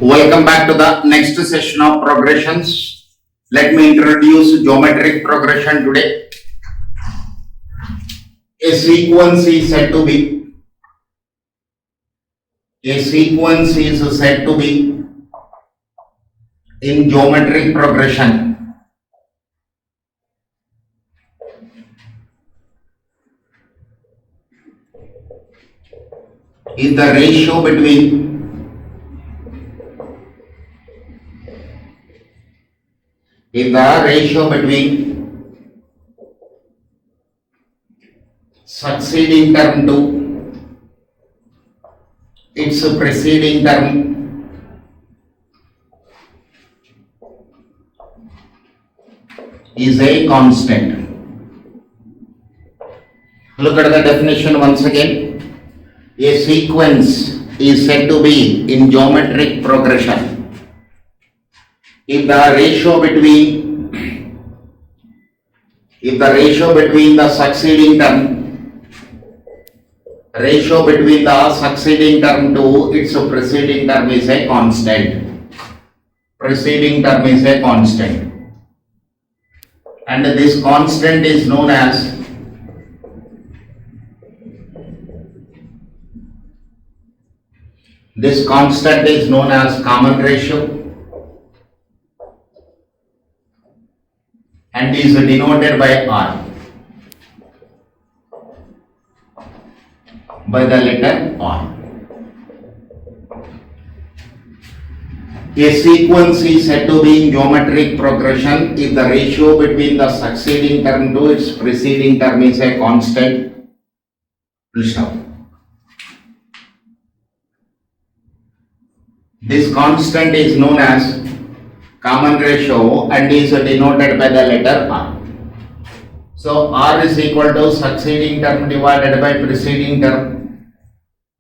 Welcome back to the next session of progressions. Let me introduce geometric progression today. A sequence is said to be in geometric progression is the ratio between succeeding term to its preceding term is a constant. Look at the definition once again. A sequence is said to be in geometric progression if the ratio between the succeeding term to its preceding term is a constant. And this constant is known as common ratio and is denoted by R, by the letter R. A sequence is said to be in geometric progression if the ratio between the succeeding term to its preceding term is a constant. This constant is known as common ratio and is denoted by the letter R. So R is equal to succeeding term divided by preceding term,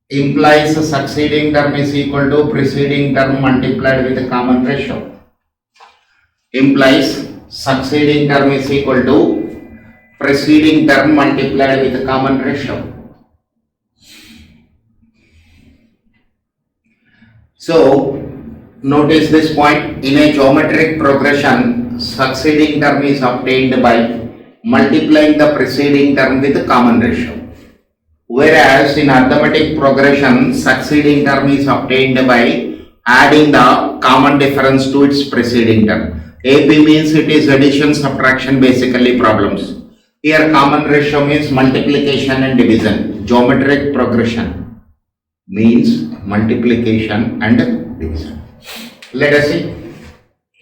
implies succeeding term is equal to preceding term multiplied with the common ratio. Implies succeeding term is equal to preceding term multiplied with the common ratio. So notice this point. In a geometric progression, succeeding term is obtained by multiplying the preceding term with the common ratio. Whereas in arithmetic progression, succeeding term is obtained by adding the common difference to its preceding term. AP means it is addition, subtraction, basically problems. Here common ratio means multiplication and division. Geometric progression means multiplication and division. Let us see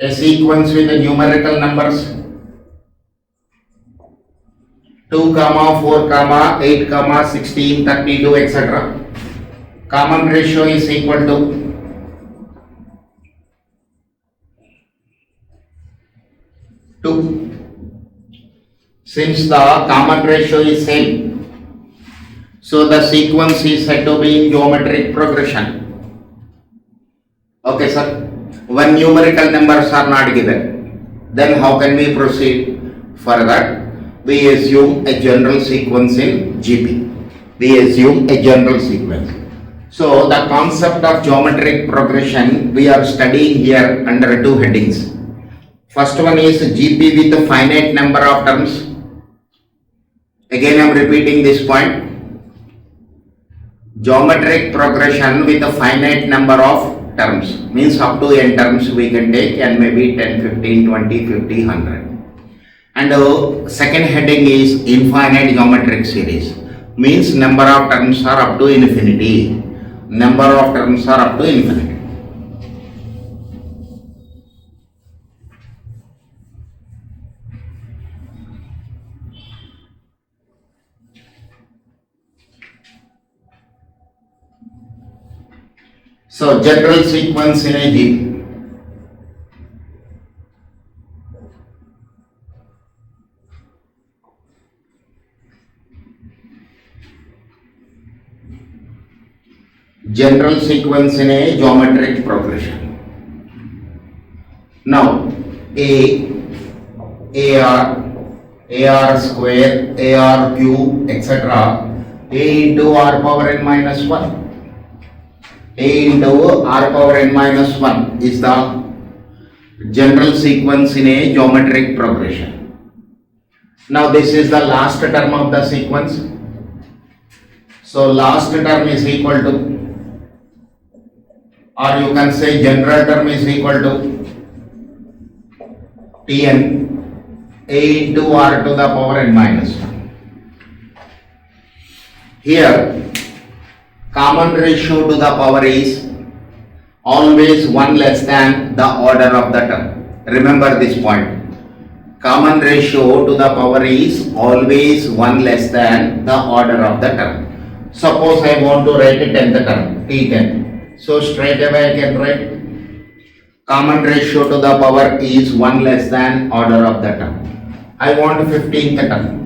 a sequence with the numerical numbers 2, 4, 8, 16, 32, etc. Common ratio is equal to 2. Since the common ratio is same, so the sequence is said to be in geometric progression. Okay, sir. When numerical numbers are not given, then how can we proceed further? We assume a general sequence in GP. So the concept of geometric progression we are studying here under two headings. First one is GP with a finite number of terms. Again I am repeating this point. Geometric progression with a finite number of terms means up to n terms we can take, and maybe 10, 15, 20, 50, 100. And second heading is infinite geometric series, means number of terms are up to infinity. So general sequence in a GP. General sequence in a geometric progression. Now AR square, AR cube, etc. A into R power n minus 1. A into r power n minus 1 is the general sequence in a geometric progression. Now this is the last term of the sequence. So last term is equal to, or you can say general term is equal to Tn A into r to the power n minus 1. Here common ratio to the power is always 1 less than the order of the term. Remember this point. Common ratio to the power is always 1 less than the order of the term. Suppose I want to write a 10th term, T10. So straight away I can write common ratio to the power is 1 less than order of the term. I want 15th term.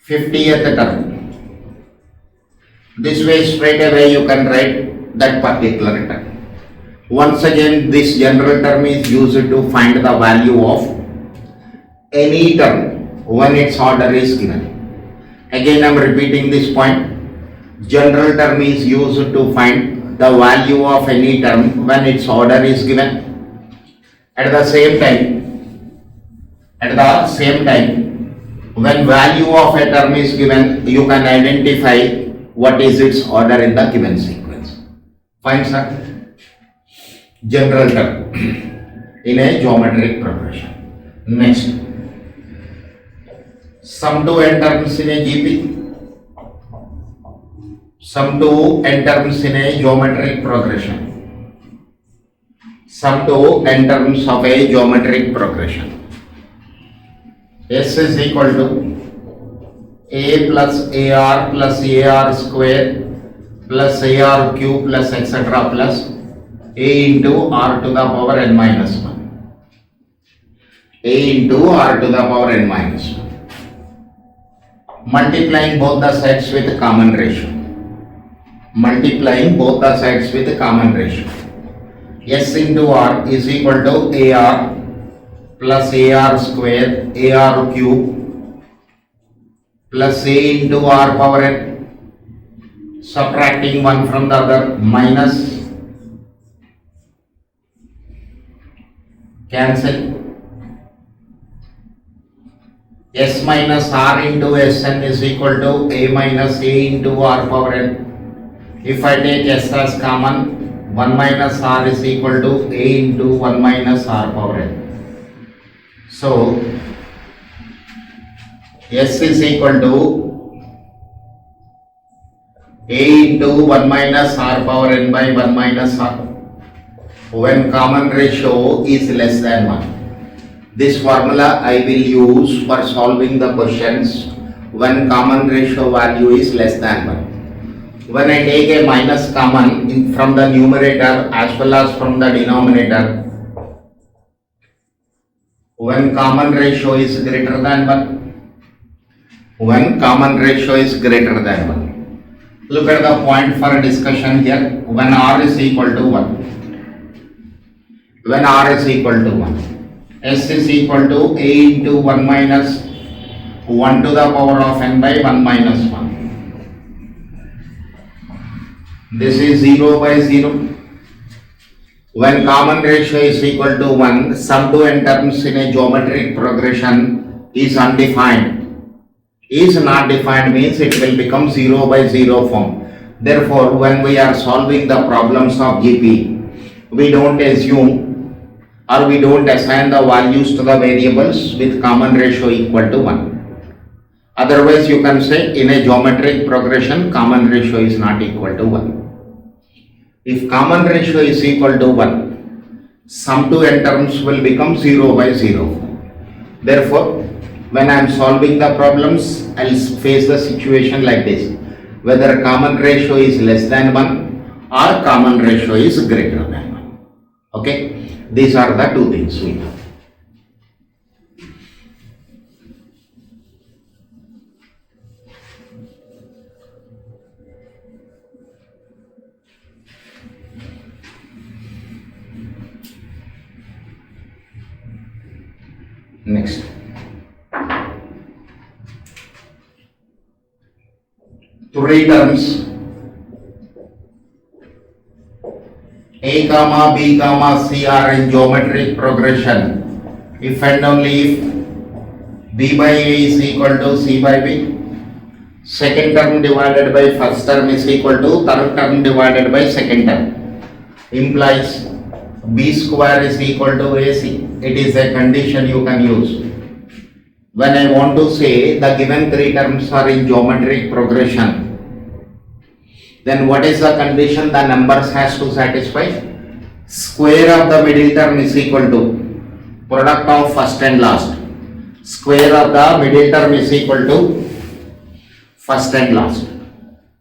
50th term. This way straight away you can write that particular term. Once again this general term is used to find the value of any term when its order is given. Again I am repeating this point. General term is used to find the value of any term when its order is given. At the same time, when value of a term is given, you can identify what is its order in the given sequence. Fine, sir. General term in a geometric progression. Next, sum to n terms in a GP. Sum to n terms in a geometric progression. Sum to n terms of a geometric progression. S is equal to A plus AR square plus AR cube plus etc. plus A into R to the power n minus 1. A into R to the power n minus 1. Multiplying both the sides with common ratio. Multiplying both the sides with common ratio. S into R is equal to AR plus AR square, AR cube plus A into R power n, subtracting one from the other, minus, cancel, S minus R into Sn is equal to A minus A into R power n. If I take S as common, 1 minus R is equal to A into 1 minus R power n. So, S is equal to A into 1 minus R power n by 1 minus R when common ratio is less than 1. This formula I will use for solving the questions when common ratio value is less than 1. When I take a minus common from the numerator as well as from the denominator, when common ratio is greater than 1, when common ratio is greater than 1. Look at the point for discussion here. When R is equal to 1. When R is equal to 1. S is equal to A into 1 minus 1 to the power of n by 1 minus 1. This is 0 by 0. When common ratio is equal to 1, sum to n terms in a geometric progression is undefined. Is not defined means it will become 0 by 0 form. Therefore, when we are solving the problems of GP, we don't assume or we don't assign the values to the variables with common ratio equal to 1. Otherwise, you can say in a geometric progression, common ratio is not equal to 1. If common ratio is equal to 1, sum to n terms will become 0 by 0. Therefore, when I am solving the problems, I will face the situation like this. Whether common ratio is less than 1 or common ratio is greater than 1. Okay? These are the two things we have. Next. Three terms A comma B comma C are in geometric progression if and only if B by A is equal to C by B. Second term divided by first term is equal to third term divided by second term. Implies B square is equal to AC. It is a condition you can use. When I want to say the given three terms are in geometric progression, then what is the condition the numbers has to satisfy? Square of the middle term is equal to product of first and last. Square of the middle term is equal to first and last.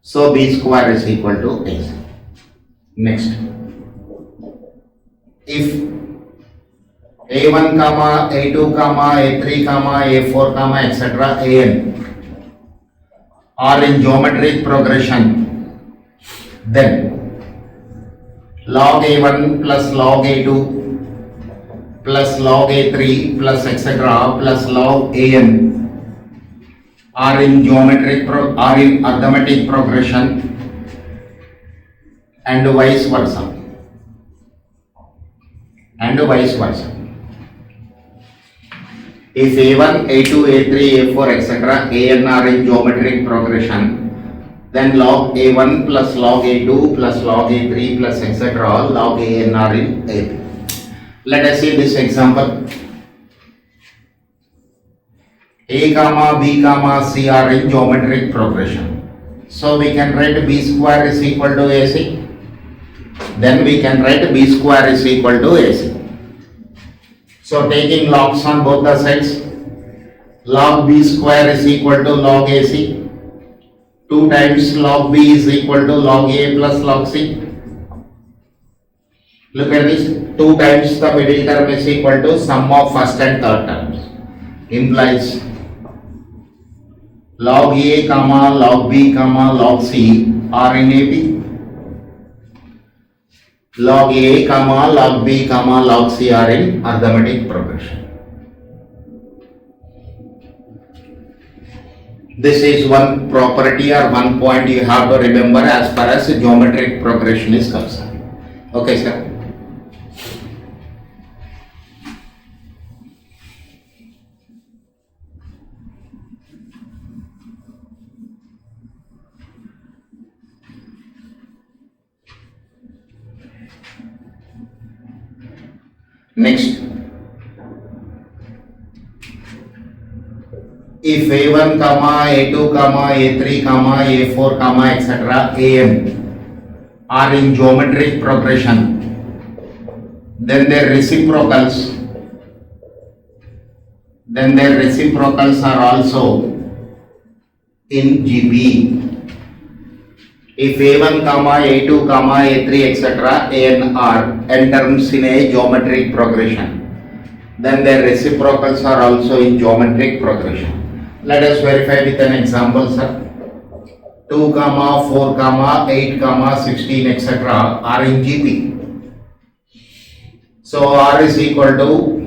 So B square is equal to AC. Next. If A1 comma A2 comma A3 comma A4 comma etc. An are in geometric progression, then log A1 plus log A2 plus log A3 plus etc. plus log An are in arithmetic progression and vice versa. If A1, A2, A3, A4 etc. An are in geometric progression, then log A1 plus log A2 plus log A3 plus etc. log An are in AP. Let us see this example. A comma B comma C are in geometric progression. So we can write B square is equal to AC. Then we can write B square is equal to AC. So taking logs on both the sides, log B square is equal to log AC. 2 times log B is equal to log A plus log C. Look at this, 2 times the middle term is equal to sum of first and third terms. Implies log A comma log B comma log C are in AP. Log A comma log B comma log C are in arithmetic progression. This is one property or one point you have to remember as far as geometric progression is concerned. Okay, sir. Next, if A1 comma A2 comma A3 comma A4 comma etc. An are in geometric progression, then their reciprocals are also in GP. If A1 comma A2 comma A3 etc. An are terms in a geometric progression, then their reciprocals are also in geometric progression. Let us verify with an example, sir. 2 comma 4 comma 8 comma 16 etc. are in GP. So R is equal to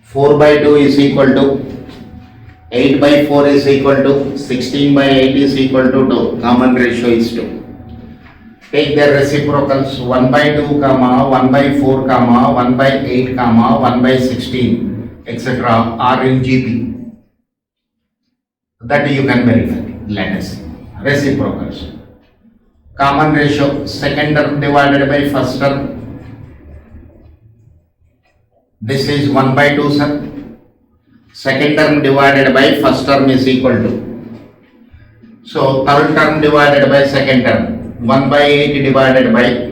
4 by 2 is equal to 8 by 4 is equal to 16 by 8 is equal to 2. Common ratio is 2. Take their reciprocals 1 by 2 comma 1 by 4 comma 1 by 8 comma 1 by 16 etc. are in GP. That you can verify. Let us see. Reciprocals. Common ratio, second term divided by first term. This is 1 by 2, sir. Second term divided by first term is equal to. So third term divided by second term. 1 by 8 divided by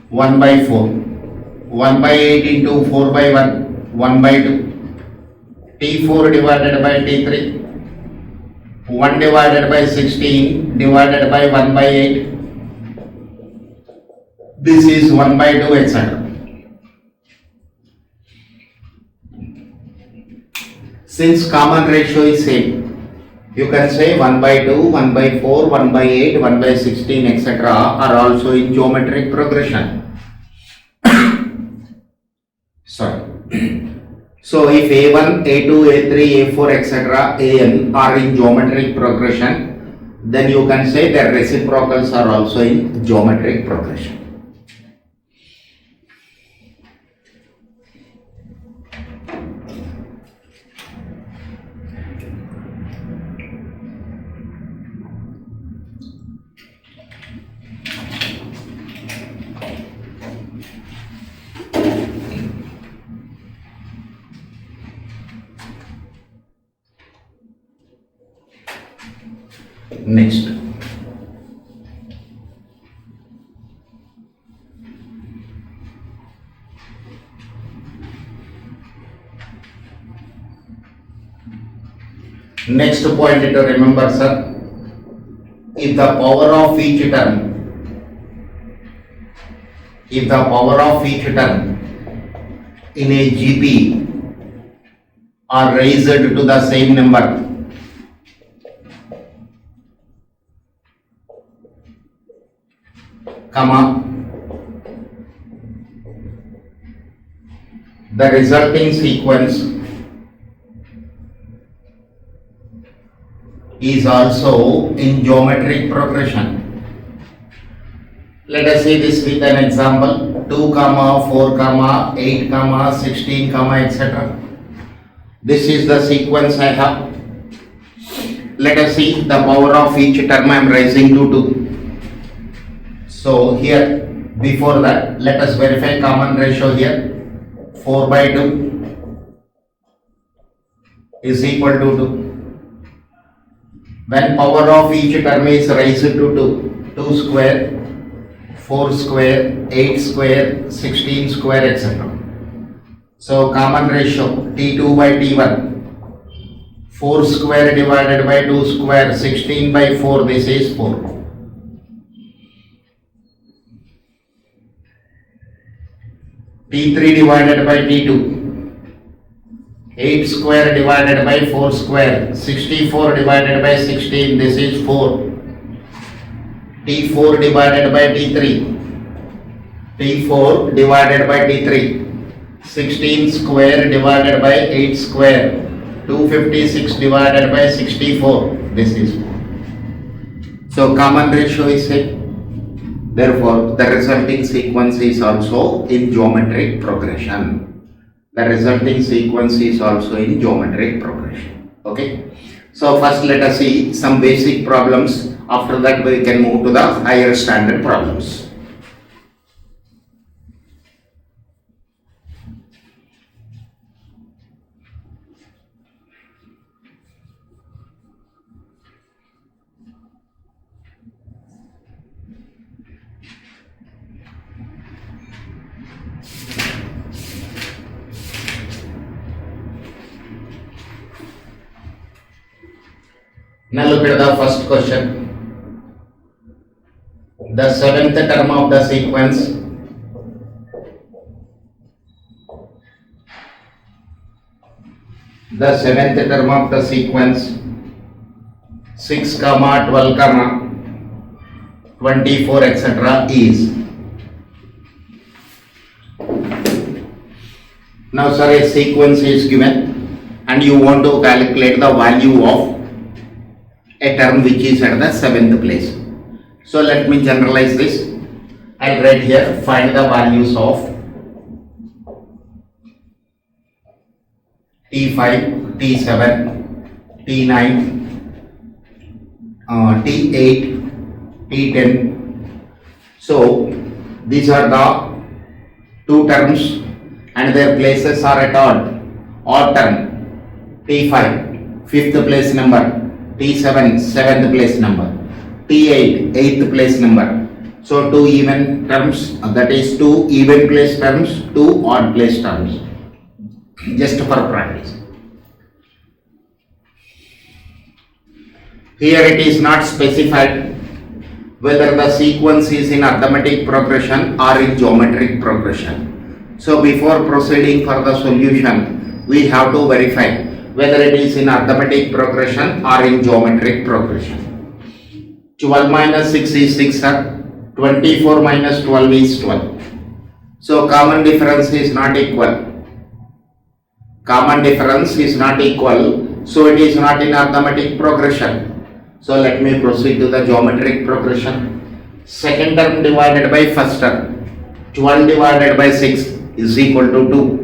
1 by 4. 1 by 8 into 4 by 1. 1 by 2. T4 divided by T3. 1 divided by 16 divided by 1 by 8. This is 1 by 2 etc. Since common ratio is same, you can say 1 by 2, 1 by 4, 1 by 8, 1 by 16 etc. are also in geometric progression. Sorry. So if A1, A2, A3, A4, etc., An are in geometric progression, then you can say their reciprocals are also in geometric progression. Next. Next point to remember, sir. If the power of each term in a GP are raised to the same number, comma, the resulting sequence is also in geometric progression. Let us see this with an example: 2, 4, 8, 16, etc. This is the sequence I have. Let us see the power of each term I am raising to 2. So here, before that, let us verify common ratio here. 4 by 2 is equal to 2. When power of each term is raised to 2, 2 square, 4 square, 8 square, 16 square, etc. So common ratio T2 by T1, 4 square divided by 2 square, 16 by 4, this is 4. T3 divided by T2, 8 square divided by 4 square, 64 divided by 16, this is 4. T4 divided by T3, T4 divided by T3, 16 square divided by 8 square, 256 divided by 64, this is 4. So common ratio is same. Therefore, the resulting sequence is also in geometric progression. The resulting sequence is also in geometric progression. Okay. So first let us see some basic problems. After that we can move to the higher standard problems. Now look at the first question. The seventh term of the sequence six, 12, 24, etc. is. Now sir, a sequence is given and you want to calculate the value of a term which is at the 7th place. So let me generalize this. I'll write here, find the values of T5, T7, T9, T8, T10. So these are the two terms and their places are at odd term. T5, 5th place number. T7, 7th place number. T8, 8th place number. So two even terms, that is two even place terms, two odd place terms. Just for practice. Here it is not specified whether the sequence is in arithmetic progression or in geometric progression. So before proceeding for the solution, we have to verify whether it is in arithmetic progression or in geometric progression. 12 minus 6 is 6, sir. 24 minus 12 is 12. So common difference is not equal. Common difference is not equal, so it is not in arithmetic progression. So let me proceed to the geometric progression. Second term divided by first term. 12 divided by 6 is equal to 2.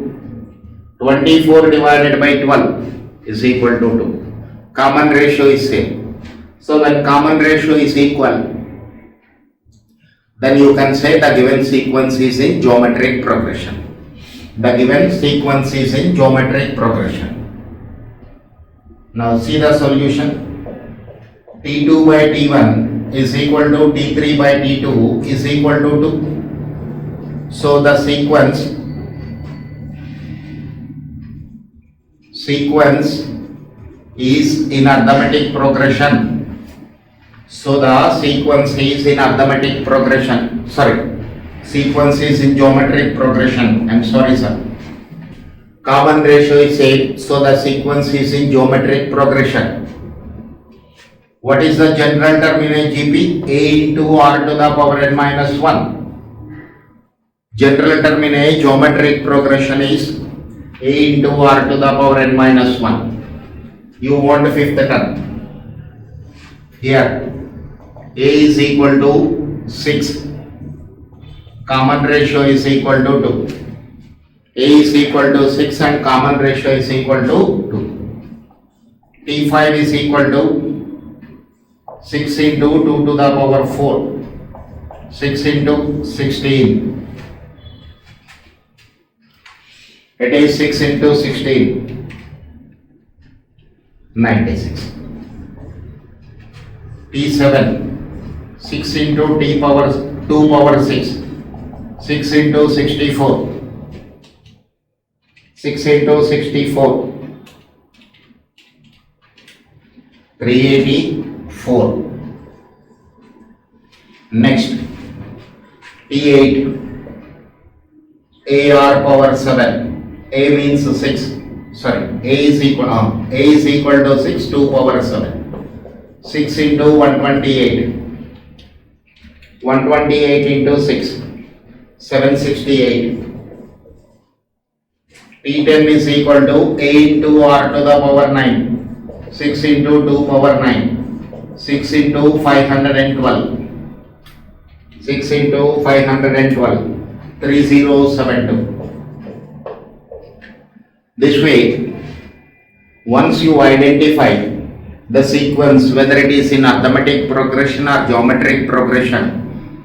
24 divided by 12 is equal to 2. Common ratio is same. So when common ratio is equal, then you can say the given sequence is in geometric progression. The given sequence is in geometric progression. Now see the solution. T2 by T1 is equal to T3 by T2 is equal to 2. So the sequence is in arithmetic progression. So the sequence is in arithmetic progression. Sequence is in geometric progression. I'm sorry, sir. Common ratio is 8. So the sequence is in geometric progression. What is the general term in a GP? A into R to the power n minus 1. General term in a geometric progression is A into R to the power n minus 1. You want fifth term. Here A is equal to 6. Common ratio is equal to 2. A is equal to 6 and common ratio is equal to 2. T5 is equal to 6 into 2 to the power 4. 6 into 16. It is 6 into 16. 96. T7. 6 into T power 2 power 6. 6 into 64. 6 into 64. 384. Next, T8. AR power 7. A means 6. A is equal to 6, 2 power 7. 6 into 128. 128 into 6. 768. T10 is equal to A into R to the power 9. 6 into 2 power 9. 6 into 512. 6 into 512. 3072. This way, once you identify the sequence, whether it is in arithmetic progression or geometric progression,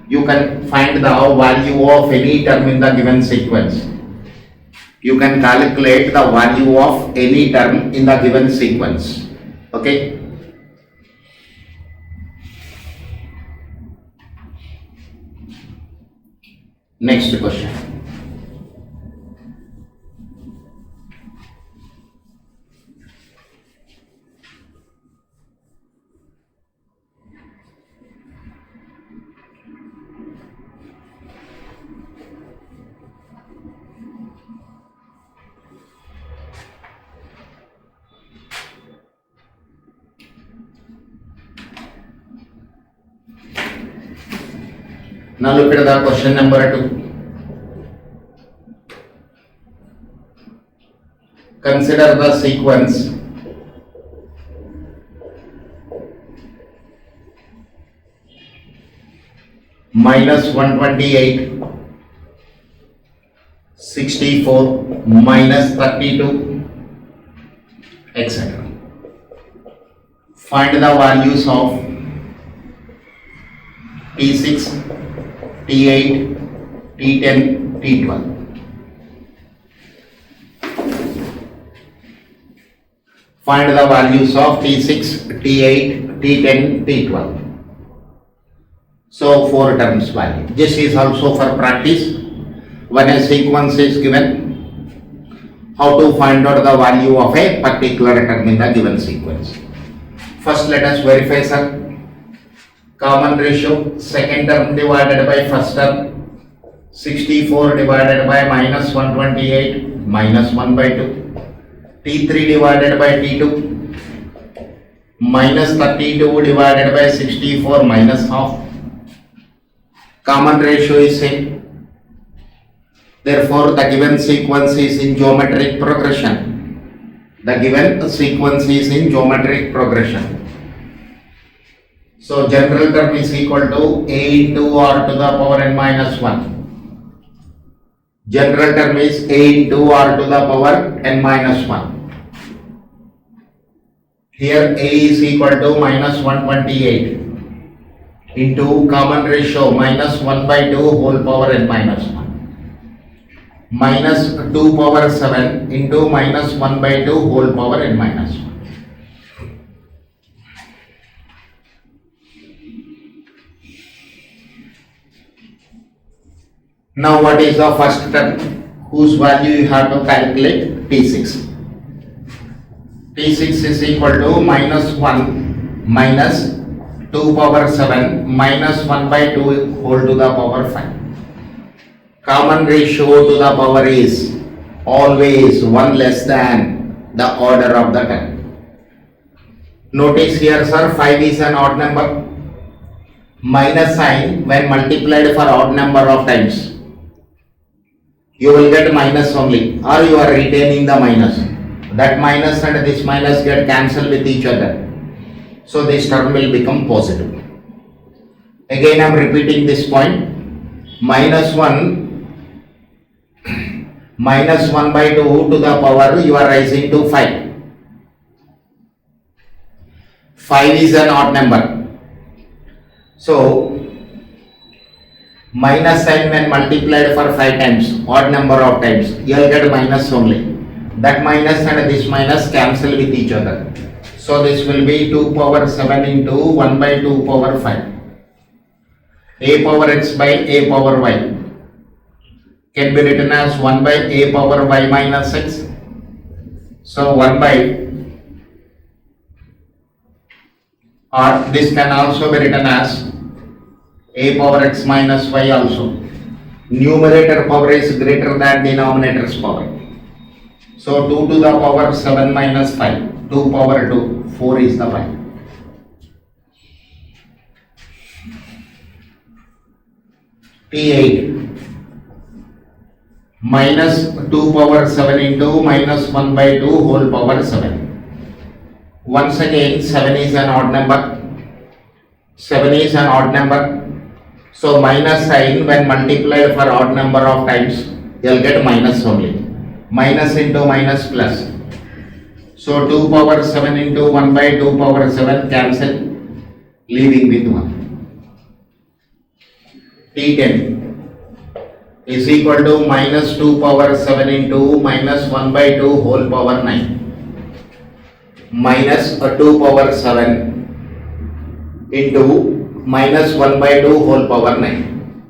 you can find the value of any term in the given sequence. You can calculate the value of any term in the given sequence. Okay? Next question. Now look at the question number 2. Consider the sequence minus 128, 64, minus 32, etc. Find the values of T6, T8, T10, T12. Find the values of T6, T8, T10, T12. So 4 terms value. This is also for practice. When a sequence is given, how to find out the value of a particular term in the given sequence. First let us verify, sir. Common ratio, second term divided by first term. 64 divided by minus 128 minus 1 by 2. T3 divided by T2 minus 32 divided by 64 minus half. Common ratio is same. Therefore, the given sequence is in geometric progression. The given sequence is in geometric progression. So general term is equal to a into r to the power n minus 1. General term is a into r to the power n minus 1. Here a is equal to minus 128 into common ratio minus 1 by 2 whole power n minus 1. Minus 2 power 7 into minus 1 by 2 whole power n minus 1. Now what is the first term whose value you have to calculate? T6. T6 is equal to minus 1 minus 2 power 7 minus 1 by 2 whole to the power 5. Common ratio to the power is always 1 less than the order of the term. Notice here, sir, 5 is an odd number. Minus sign when multiplied for odd number of times, you will get minus only, or you are retaining the minus. That minus and this minus get cancelled with each other. So this term will become positive. Again I am repeating this point. Minus 1 minus 1 by 2 to the power you are raising to 5. 5 is an odd number. So minus sign when multiplied for 5 times, odd number of times, you will get minus only. That minus and this minus cancel with each other. So this will be 2 power 7 into 1 by 2 power 5. A power x by a power y can be written as 1 by a power y minus x. So 1 by, or this can also be written as a power x minus y also. Numerator power is greater than denominator's power. So 2 to the power 7 minus 5, 2 power 2, 4 is the y. T8 minus 2 power 7 into minus 1 by 2 whole power 7. Once again 7 is an odd number. 7 is an odd number. So minus sign when multiplied for odd number of times, you will get minus only. Minus into minus plus. So 2 power 7 into 1 by 2 power 7 cancel, leaving with 1. T10 is equal to minus 2 power 7 into minus 1 by 2 whole power 9. Minus 2 power 7 into minus 1 by 2 whole power 9.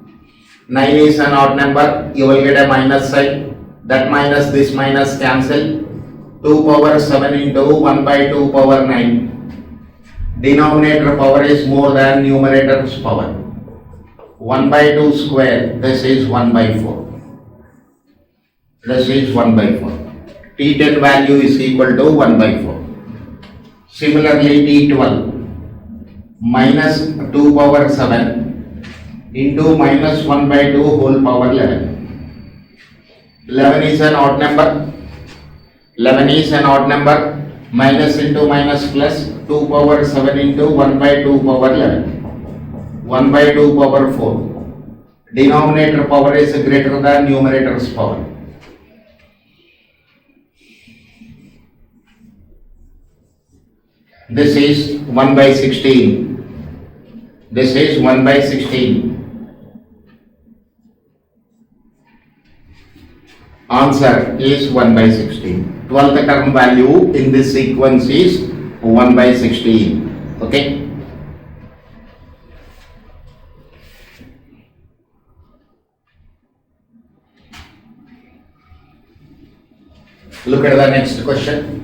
9 is an odd number, you will get a minus sign. That minus this minus cancel. 2 power 7 into 1 by 2 power 9. Denominator power is more than numerator's power. 1 by 2 square, this is 1 by 4. This is 1 by 4. T10 value is equal to 1 by 4. Similarly, T12 minus 2 power 7 into minus 1 by 2 whole power 11. 11 is an odd number. 11 is an odd number. Minus into minus plus 2 power 7 into 1 by 2 power 11. 1 by 2 power 4. Denominator power is greater than numerator's power. This is 1 by 16. This is 1 by 16. Answer is 1 by 16. 12th term value in this sequence is 1 by 16. Okay. Look at the next question.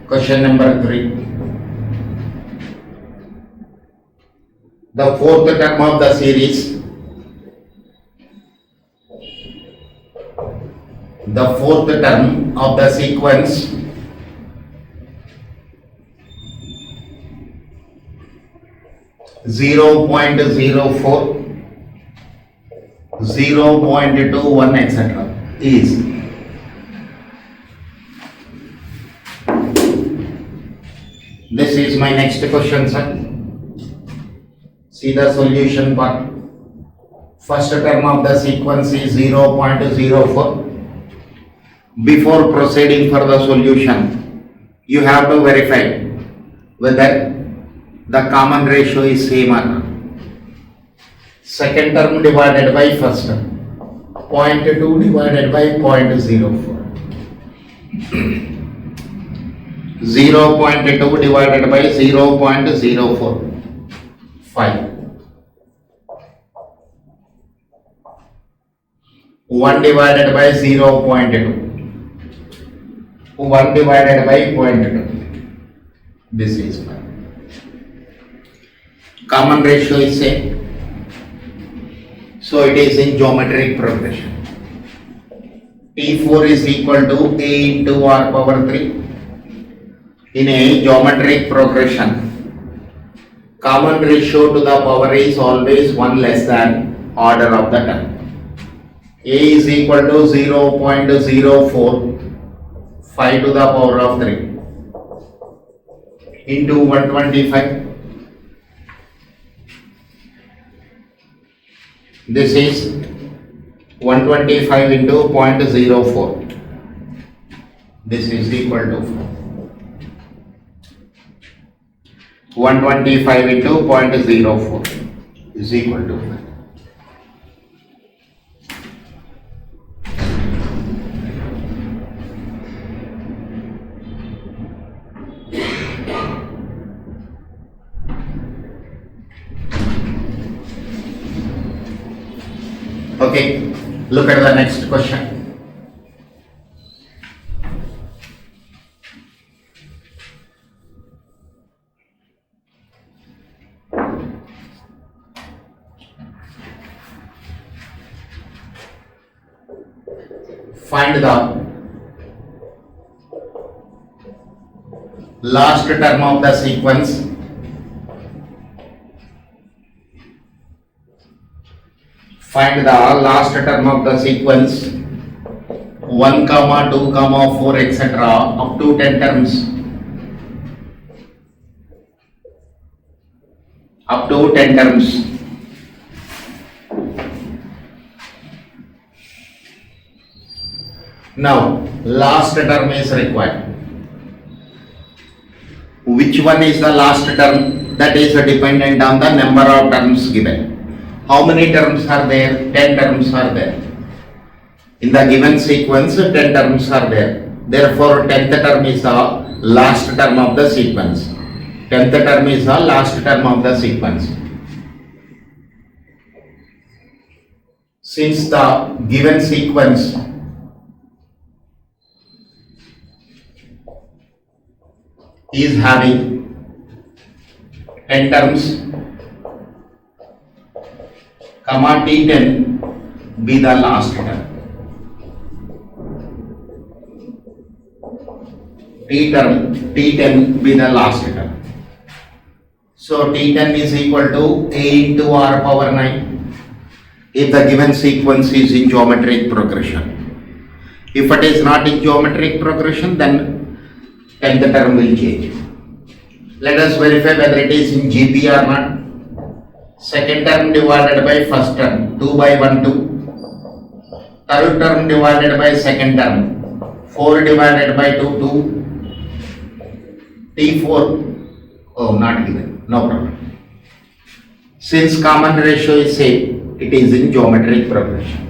Question number 3. The fourth term of the series the fourth term of the sequence zero point 0.04, 0.21, etc. is this is my next question, sir. See the solution part. First term of the sequence is 0.04. Before proceeding for the solution, you have to verify whether the common ratio is same or not. Second term divided by first term. 0.2 divided by 0.04. 0.2 divided by 0.04. 5. 1 divided by 0.2. 1 divided by 0.2. This is 5. Common ratio is same. So it is in geometric progression. T4 is equal to A into R power 3. In a geometric progression, common ratio to the power is always 1 less than order of the term. A is equal to 0.04, 5 to the power of 3 into 125. This is 125 into 0.04. This is equal to 125 into 0.04 is equal to 5. Okay, look at the next question. Find the last term of the sequence find the last term of the sequence 1, 2, 4, etc. up to 10 terms. Up to 10 terms. Now, last term is required. Which one is the last term? That is dependent on the number of terms given. How many terms are there? 10 terms are there. In the given sequence, 10 terms are there. Therefore, 10th term is the last term of the sequence. 10th term is the last term of the sequence. Since the given sequence is having 10 terms, comma T10 be the last term. T10 be the last term. So T10 is equal to A into R power 9 if the given sequence is in geometric progression. If it is not in geometric progression, then 10th term will change. Let us verify whether it is in GP or not. Second term divided by first term, 2 by 1, 2. Third term divided by second term, 4 divided by 2, 2. T4, oh, not given, no problem. Since common ratio is same, it is in geometric progression.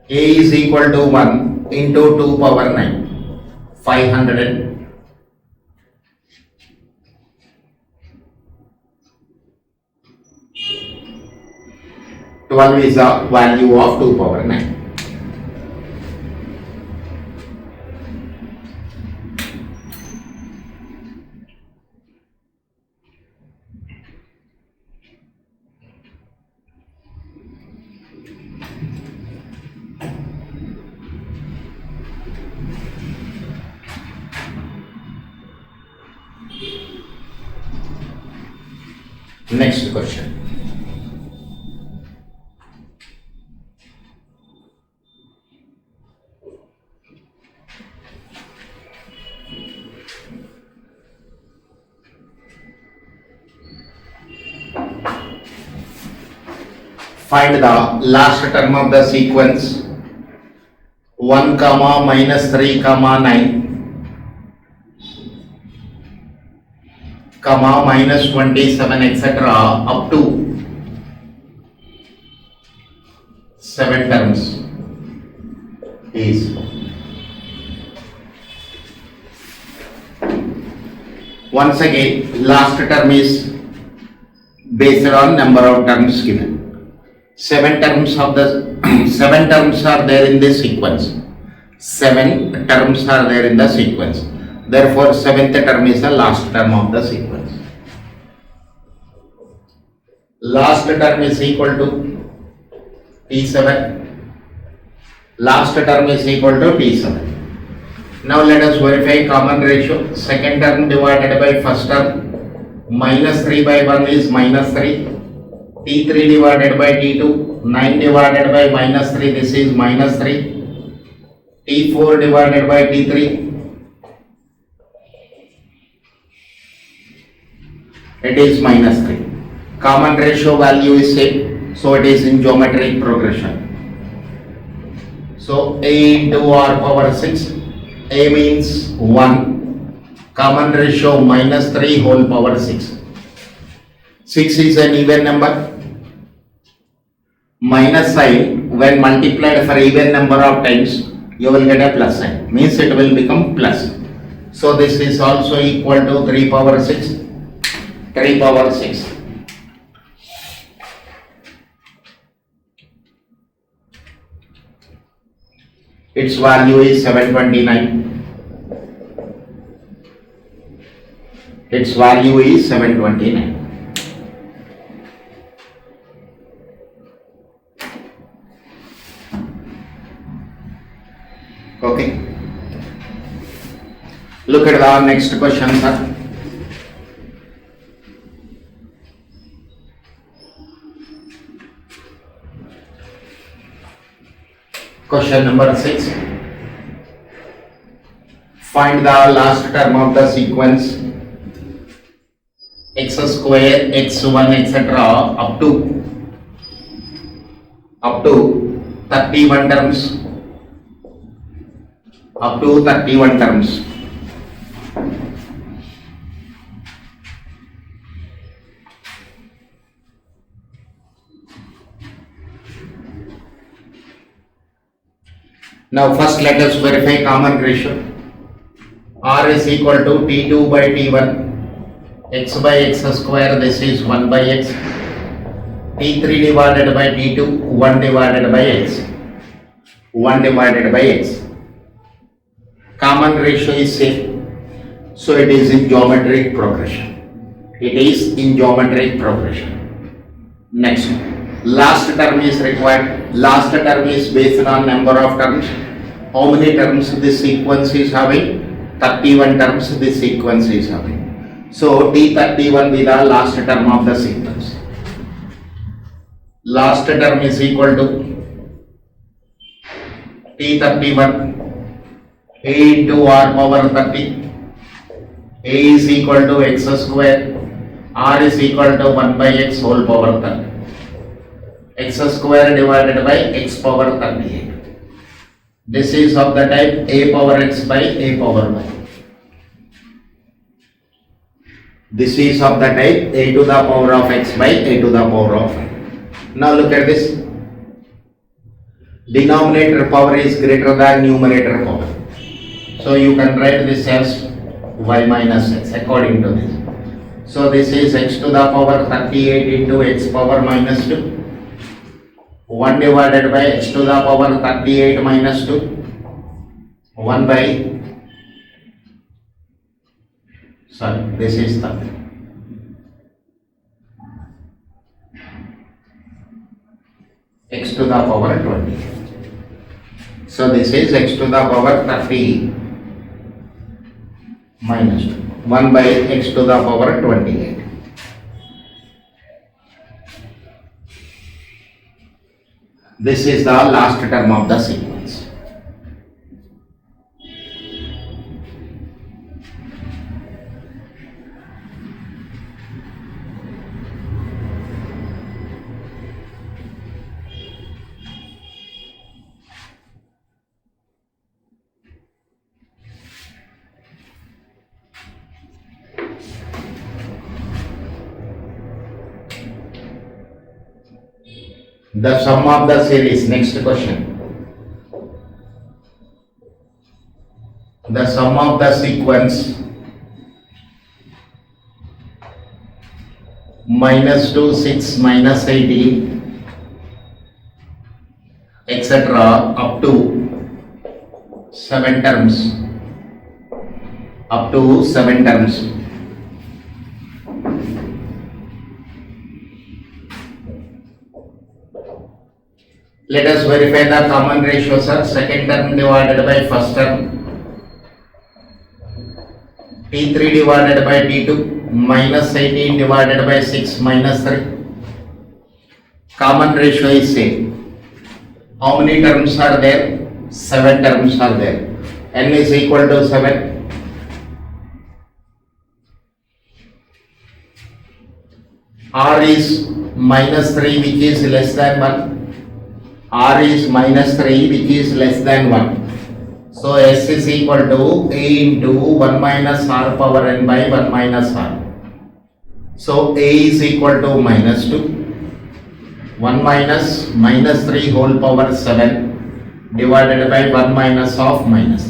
A is equal to 1 into 2 power 9, 500. 12 is the value of 2 power 9. Next question. Find the last term of the sequence 1 comma minus 3 comma 9 comma minus 27 etc. up to 7 terms is once again last term is based on number of terms given. 7 terms of the 7 terms are there in this sequence. 7 terms are there in the sequence. Therefore, 7th term is the last term of the sequence. Last term is equal to T7. Last term is equal to T7. Now let us verify common ratio. Second term divided by first term. Minus 3 by 1 is minus 3. T3 divided by T2, 9 divided by minus 3, this is minus 3. T4 divided by T3, it is minus 3. Common ratio value is same, so it is in geometric progression. So A into R power 6, A means 1, common ratio minus 3 whole power 6. 6 is an even number. Minus sign when multiplied for even number of times you will get a plus sign, means it will become plus. So this is also equal to 3 power 6. 3 power 6. Its value is 729. Its value is 729. Okay. Look at the next question, sir. Question number 6. Find the last term of the sequence x square, x1, etc. up to 31 terms. Up to 31 terms. Now first let us verify common ratio. R is equal to T2 by T1, x by x square, this is 1 by x. T3 divided by T2, 1 divided by x. 1 divided by x. Common ratio is same, so it is in geometric progression. It is in geometric progression. Next, last term is required. Last term is based on number of terms. How many terms this sequence is having? 31 terms this sequence is having. So T31 will be the last term of the sequence. Last term is equal to T31. A into R power 30. A is equal to x square. R is equal to 1 by x whole power 30. X square divided by x power 38. This is of the type a power x by a power y. This is of the type a to the power of x by a to the power of y. Now look at this. Denominator power is greater than numerator power. So you can write this as y minus x according to this. So this is x to the power 38 into x power minus 2. 1 divided by x to the power 38 minus 2. 1 by, this is 30. X to the power 20. So this is x to the power 30 minus 2. 1 by x to the power 28. This is the last term of the sequence. The sum of the series, next question. The sum of the sequence -2, 6, -18, etc. up to 7 terms. Up to 7 terms. Let us verify the common ratio, sir. Second term divided by first term. T3 divided by T2 -18 divided by 6 -3. Common ratio is same. How many terms are there? 7 terms are there. N is equal to 7. R is -3 which is less than 1. R is -3 which is less than 1. So S is equal to A into 1 minus R power n by 1 minus R. So A is equal to -2. 1 minus -3 whole power 7 divided by 1 minus of minus.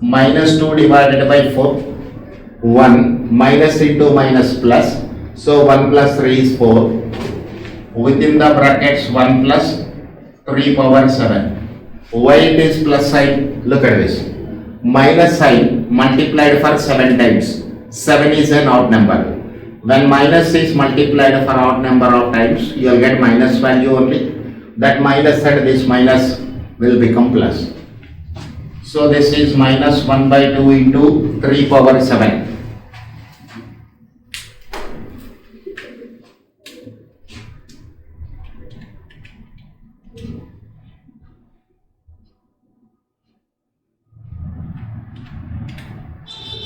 -2 divided by 4. 1 minus into minus plus. So 1 plus 3 is 4. Within the brackets 1 plus 3 power 7. Why it is plus sign? Look at this. Minus sign multiplied for 7 times. 7 is an odd number. When minus is multiplied for odd number of times, you will get minus value only. That minus and this minus will become plus. So this is minus 1 by 2 into 3 power 7.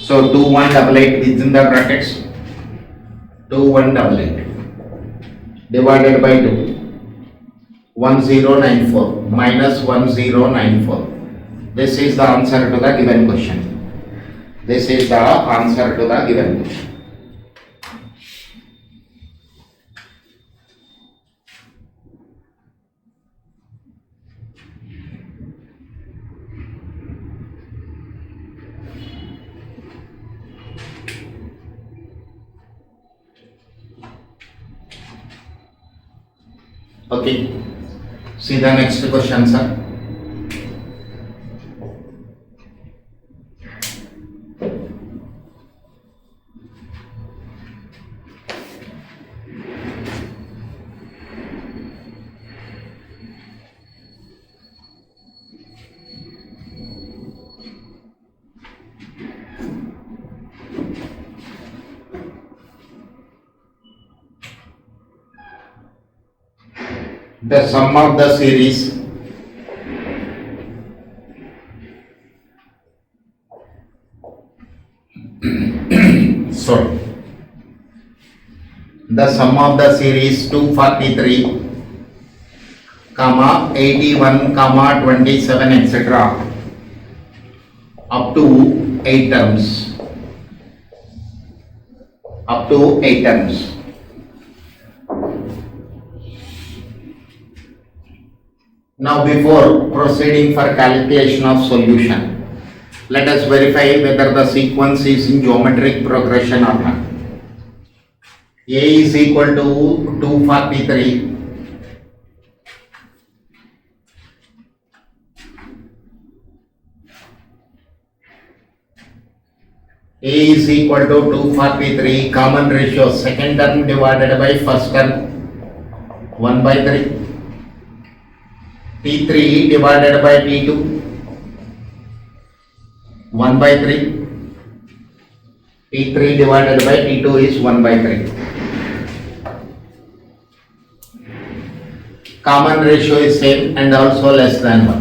So 2188 within the brackets, 2188 divided by 2, 1094 minus 1094. This is the answer to the given question. This is the answer to the given question. Okay, see the next question, sir. The sum of the series sorry, the sum of the series 243 comma 81 comma 27 etc. up to 8 terms. Up to 8 terms. Now before proceeding for calculation of solution, let us verify whether the sequence is in geometric progression or not. A is equal to 243. A is equal to 243, common ratio second term divided by first term 1 by 3. T3 divided by T2 1 by 3. T3 divided by T2 is 1 by 3. common ratio is same and also less than 1.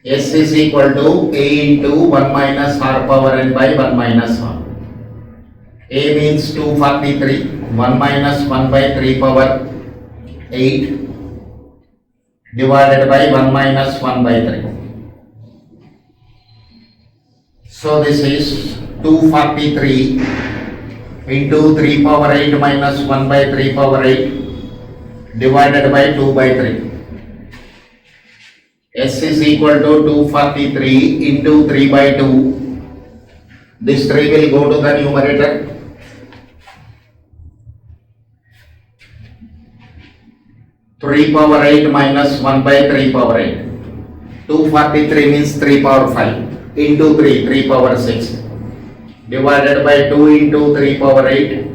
S is equal to A into 1 minus R power n by 1 minus R. A means 243, 1 minus 1 by 3 power 8 divided by 1 minus 1 by 3. So this is 243 into 3 power 8 minus 1 by 3 power 8 divided by 2 by 3. S is equal to 243 into 3 by 2. This 3 will go to the numerator. Three power 8 minus 1 by 3 power 8. 243 means 3 power 5 into 3 power 6 divided by 2 into 3 power 8.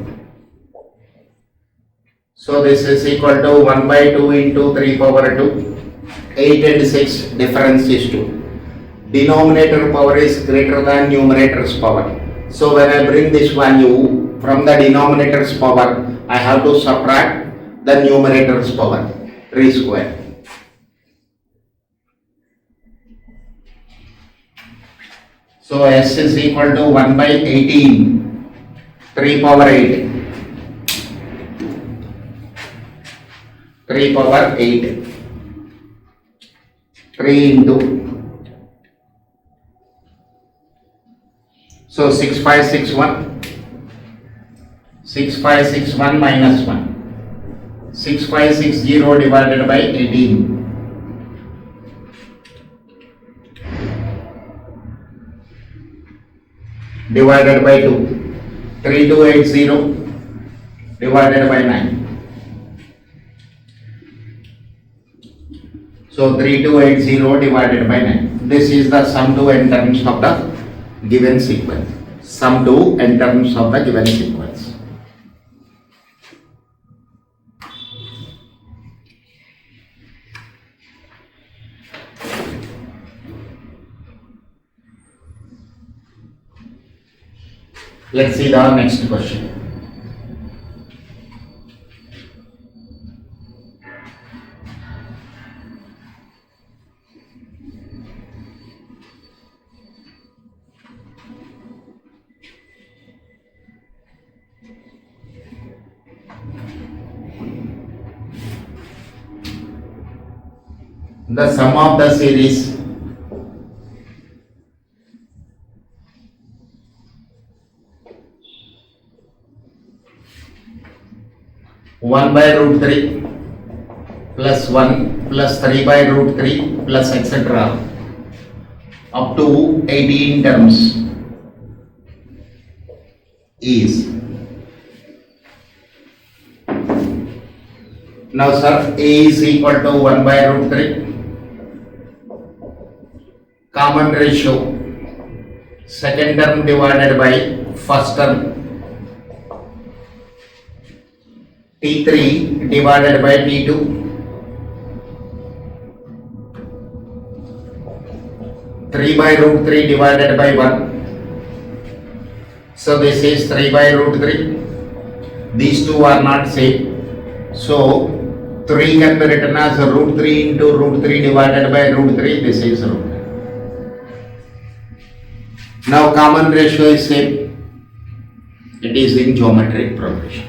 So this is equal to 1 by 2 into 3 power 2. 8 and 6 difference is 2. Denominator power is greater than numerator's power. So when I bring this value from the denominator's power, I have to subtract the numerator's power, 3 square. So S is equal to 1 by 18, 3 power 8. 3 power 8. 3 into, so 6561, 6561 minus 1, 6560 divided by 18, divided by 2, 3280 divided by 9. So 3280 divided by 9. This is the sum to n terms of the given sequence. Sum to n terms of the given sequence. Let's see the next question. The sum of the series one by root 3 plus 1 plus 3 by root 3 plus etc. up to 18 terms is. Now sir, A is equal to 1 by root 3. Common ratio, second term divided by first term, T3 divided by T2, three by root 3 divided by 1. So this is 3 by root 3. These two are not same. So 3 can be written as root 3 into root 3 divided by root 3. This is root 3. Now common ratio is same. It is in geometric progression.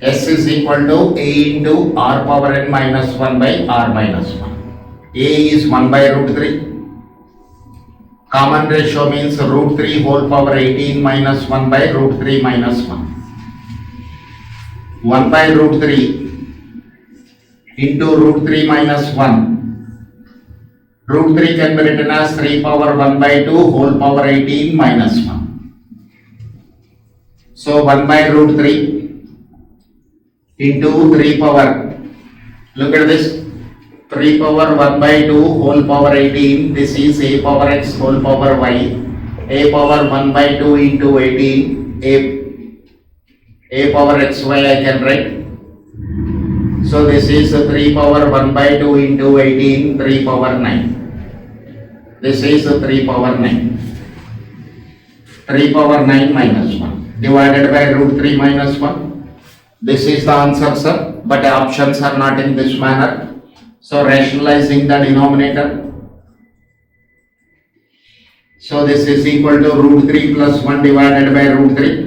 S is equal to A into R power n minus 1 by R minus 1. A is 1 by root 3. Common ratio means root 3 whole power 18 minus 1 by root 3 minus 1. 1 by root 3 into root 3 minus 1. Root 3 can be written as 3 power 1 by 2 whole power 18 minus 1. So 1 by root 3 into 3 power, look at this, 3 power 1 by 2 whole power 18, this is a power x whole power y, a power 1 by 2 into 18, a power xy I can write. So this is 3 power 1 by 2 into 18, 3 power 9. This is 3 power 9. 3 power 9 minus 1 divided by root 3 minus 1. This is the answer, sir. but options are not in this manner. So rationalizing the denominator. So this is equal to root 3 plus 1 divided by root 3.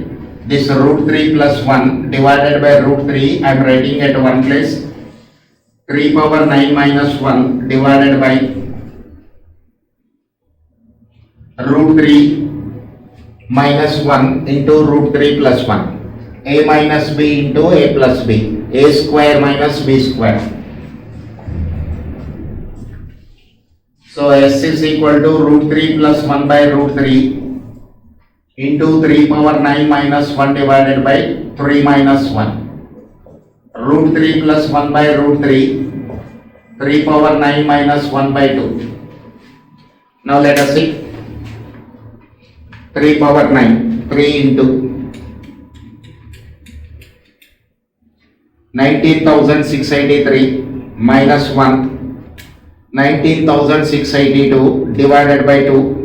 This root 3 plus 1 divided by root 3 I am writing at one place. 3 power 9 minus 1 divided by root 3 minus 1 into root 3 plus 1. A minus b into a plus b. A square minus b square. So s is equal to root 3 plus 1 by root 3 into 3 power 9 minus 1 divided by 3 minus 1. Root 3 plus 1 by root 3, 3 power 9 minus 1 by 2. Now let us see. 3 power 9, 3 into 19,683 minus 1, 19,682 divided by 2,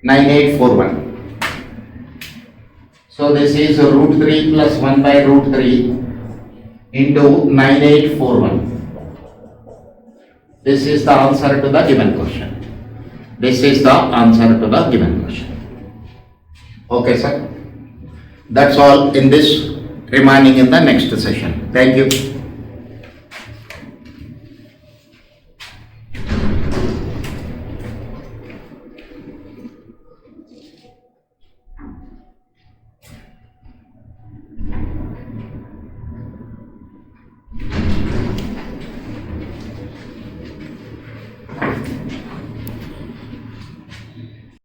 9841. So this is root 3 plus 1 by root 3 into 9841. This is the answer to the given question. This is the answer to the given question. Okay, sir. That's all in this, remaining in the next session. Thank you.